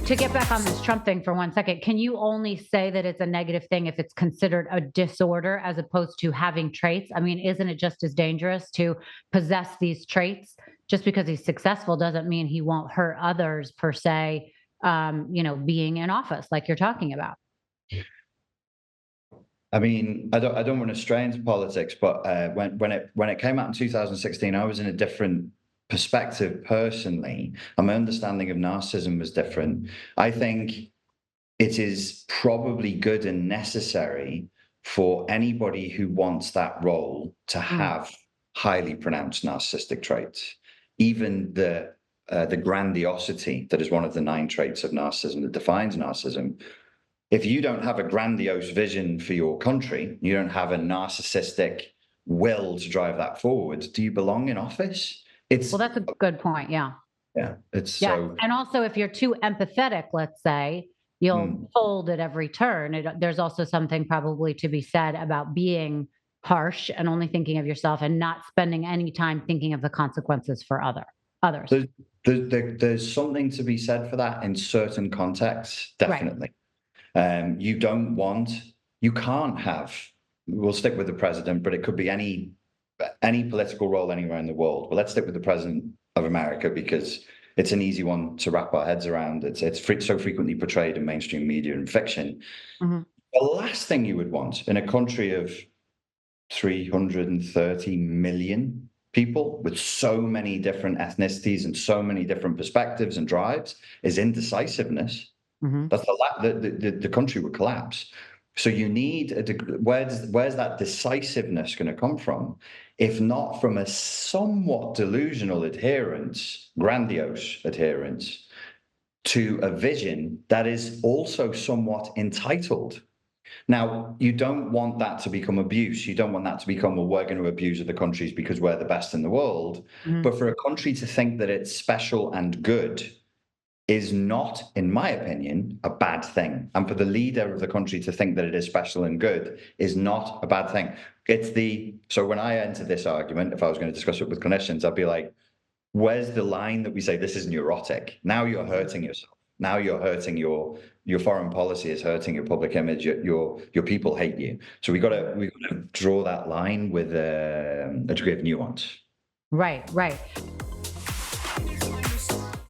To get back on this Trump thing for 1 second, can you only say that it's a negative thing if it's considered a disorder as opposed to having traits? I mean, isn't it just as dangerous to possess these traits? Just because he's successful doesn't mean he won't hurt others per se, being in office like you're talking about. I mean, I don't want to stray into politics, but when it came out in 2016, I was in a different perspective personally, and my understanding of narcissism was different. I think it is probably good and necessary for anybody who wants that role to have highly pronounced narcissistic traits, even the grandiosity that is one of the 9 traits of narcissism that defines narcissism. If you don't have a grandiose vision for your country, you don't have a narcissistic will to drive that forward, do you belong in office? Well, that's a good point. Yeah. Yeah. So, and also if you're too empathetic, let's say, you'll fold at every turn. There's also something probably to be said about being harsh and only thinking of yourself and not spending any time thinking of the consequences for others. There's something to be said for that in certain contexts, definitely. Right. You can't have, we'll stick with the president, but it could be any political role anywhere in the world. But let's stick with the president of America because it's an easy one to wrap our heads around. It's so frequently portrayed in mainstream media and fiction. The last thing you would want in a country of 330 million people with so many different ethnicities and so many different perspectives and drives is indecisiveness. That's the country would collapse. So you need where's that decisiveness going to come from, if not from a somewhat delusional adherence, grandiose adherence to a vision that is also somewhat entitled. Now, you don't want that to become abuse. You don't want that to become, well, we're going to abuse other countries because we're the best in the world. But for a country to think that it's special and good is not, in my opinion, a bad thing. And for the leader of the country to think that it is special and good is not a bad thing. So when I enter this argument, if I was going to discuss it with clinicians, I'd be like, where's the line that we say this is neurotic? Now you're hurting yourself. Now you're hurting your foreign policy is hurting your public image. Your people hate you. So we got to draw that line with a degree of nuance. Right.